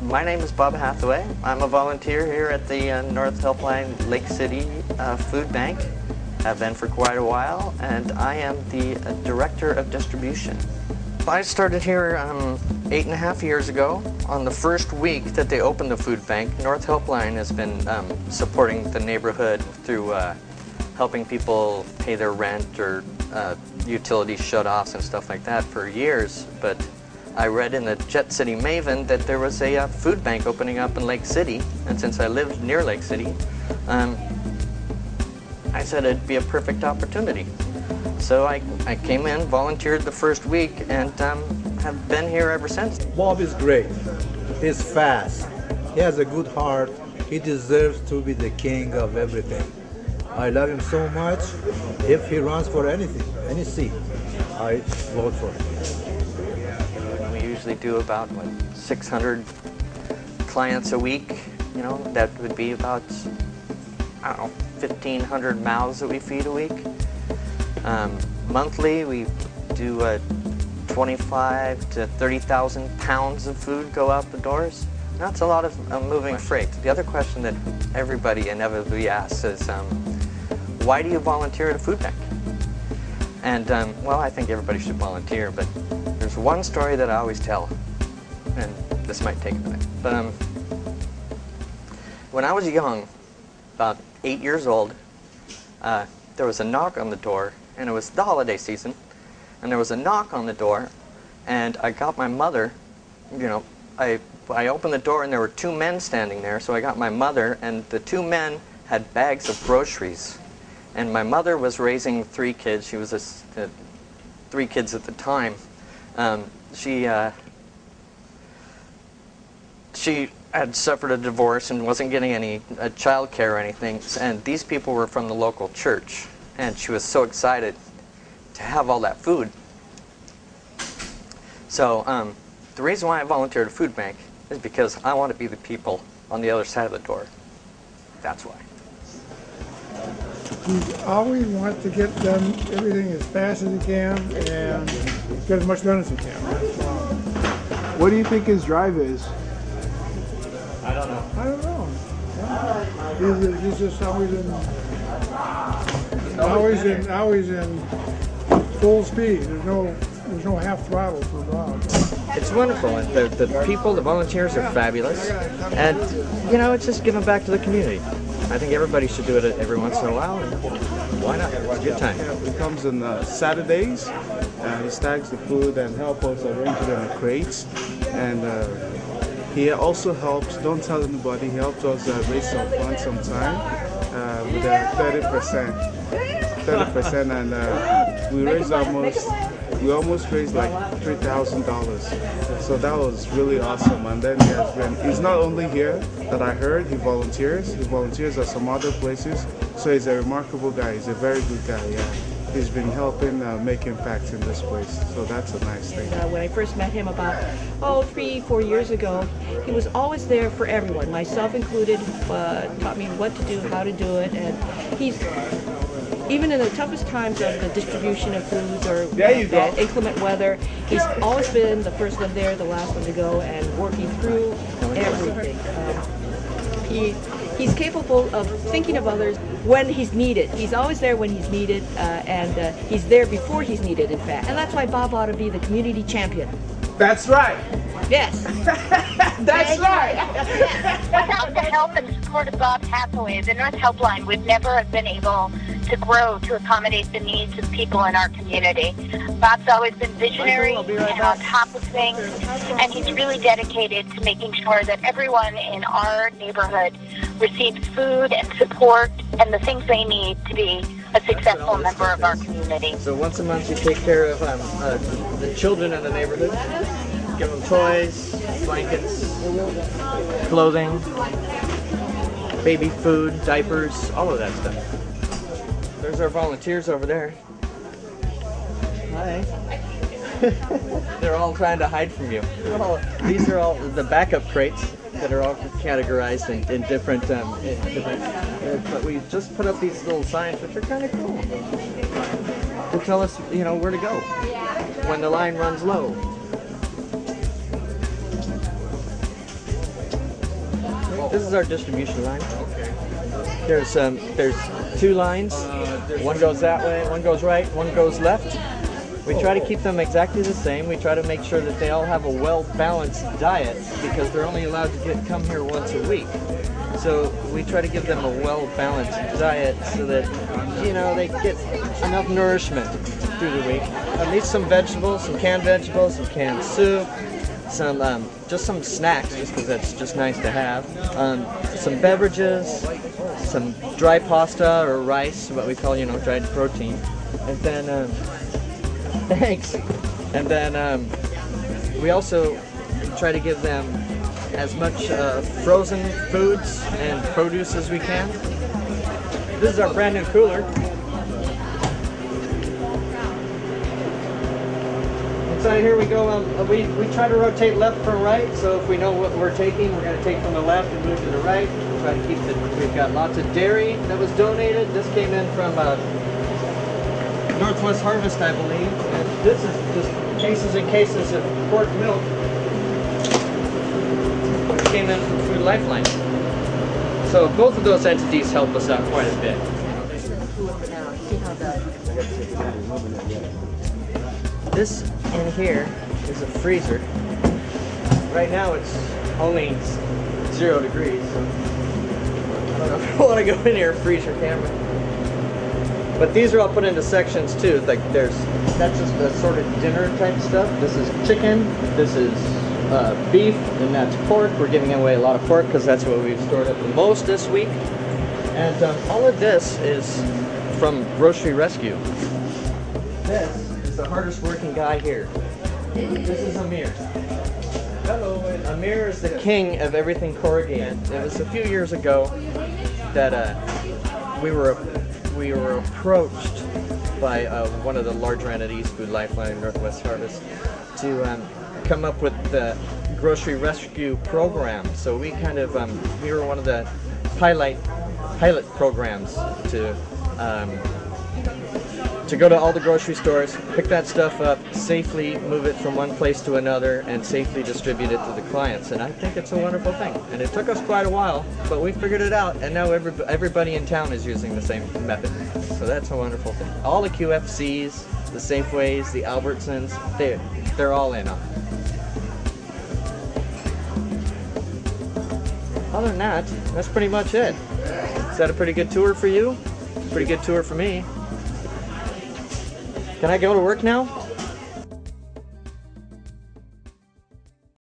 My name is Bob Hathaway. I'm a volunteer here at the North Helpline Lake City Food Bank. I've been for quite a while, and I am the Director of Distribution. I started here 8.5 years ago. On the first week that they opened the food bank, North Helpline has been supporting the neighborhood through helping people pay their rent or utility shut-offs and stuff like that for years. But I read in the Jet City Maven that there was a food bank opening up in Lake City, and since I lived near Lake City, I said it'd be a perfect opportunity. So I came in, volunteered the first week, and have been here ever since. Bob is great. He's fast. He has a good heart. He deserves to be the king of everything. I love him so much. If he runs for anything, any seat, I vote for him. We usually do about 600 clients a week. You know, that would be about, I don't know, 1,500 mouths that we feed a week. Monthly, we do 25 to 30,000 pounds of food go out the doors. That's a lot of moving freight. The other question that everybody inevitably asks is, why do you volunteer at a food bank? And well, I think everybody should volunteer, but there's one story that I always tell, and this might take a minute. But when I was young, about 8 years old, there was a knock on the door, and it was the holiday season, and there was a knock on the door, and I got my mother, you know, I opened the door and there were two men standing there, so I got my mother, and the two men had bags of groceries. And my mother was raising 3 kids. She was 3 kids at the time. She had suffered a divorce and wasn't getting any child care or anything, and these people were from the local church, and she was so excited to have all that food. So the reason why I volunteered at a food bank is because I want to be the people on the other side of the door. That's why. You always want to get done everything as fast as you can and get as much done as you can. What do you think his drive is? I don't know. I don't know. He's just always in full speed. There's no half throttle for Bob. It's wonderful, and the people, the volunteers are fabulous, and you know, it's just giving back to the community. I think everybody should do it every once in a while, and why not? It's a good time. He comes on Saturdays, he stacks the food and helps us arrange it in the crates, and he also helps, don't tell anybody, he helps us raise some funds sometime with 30%, and we almost raised like $3,000. So that was really awesome. And then he's not only here that I heard, he volunteers at some other places. So he's a remarkable guy, he's a very good guy, yeah. He's been helping make impacts in this place, so that's a nice thing. When I first met him about 3-4 years ago, he was always there for everyone, myself included, taught me what to do, how to do it, and he's, even in the toughest times of the distribution of foods or inclement weather, he's always been the first one there, the last one to go, and working through everything. He's capable of thinking of others when he's needed. He's always there when he's needed, and he's there before he's needed, in fact. And that's why Bob ought to be the community champion. That's right. Yes. That's right. Without the help and support of Bob Hathaway, the North Helpline would never have been able to grow to accommodate the needs of people in our community. Bob's always been visionary and on top of things, and he's really dedicated to making sure that everyone in our neighborhood receives food and support and the things they need to be a successful member of our community. So once a month you take care of the children in the neighborhood, give them toys, blankets, clothing, baby food, diapers, all of that stuff. There's our volunteers over there. Hi. They're all trying to hide from you. These are all the backup crates that are all categorized in different, but we just put up these little signs, which are kind of cool, to tell us, you know, where to go when the line runs low. This is our distribution line. There's 2 lines. One goes that way, one goes right, one goes left. We try to keep them exactly the same. We try to make sure that they all have a well-balanced diet because they're only allowed to come here once a week. So we try to give them a well-balanced diet so that, you know, they get enough nourishment through the week. At least some vegetables, some canned soup, just some snacks, just because that's just nice to have. Some beverages, some dry pasta or rice, what we call, you know, dried protein. And then, thanks. And then we also try to give them as much frozen foods and produce as we can. This is our brand new cooler. Inside here we go, we try to rotate left from right, so if we know what we're taking, we're going to take from the left and move to the right. We'll try to keep we've got lots of dairy that was donated. This came in from Northwest Harvest, I believe. And this is just cases and cases of pork milk. Which came in from Food Lifeline. So both of those entities help us out quite a bit. This in here is a freezer. Right now it's only 0 degrees, so I don't know if I want to go in here and freeze your camera. But these are all put into sections too. Like that's just the sort of dinner type stuff. This is chicken, this is beef, and that's pork. We're giving away a lot of pork because that's what we've stored up the most this week. And all of this is from Grocery Rescue. This is the hardest working guy here. This is Amir. Hello. Amir is the king of everything corrugated. It was a few years ago that we were approached by one of the larger entities, Food Lifeline and Northwest Harvest, to come up with the grocery rescue program. So we kind of we were one of the pilot programs to go to all the grocery stores, pick that stuff up, safely move it from one place to another, and safely distribute it to the clients. And I think it's a wonderful thing. And it took us quite a while, but we figured it out, and now everybody in town is using the same method. So that's a wonderful thing. All the QFCs, the Safeways, the Albertsons, they're all in on it. Other than that, that's pretty much it. Is that a pretty good tour for you? Pretty good tour for me. Can I go to work now?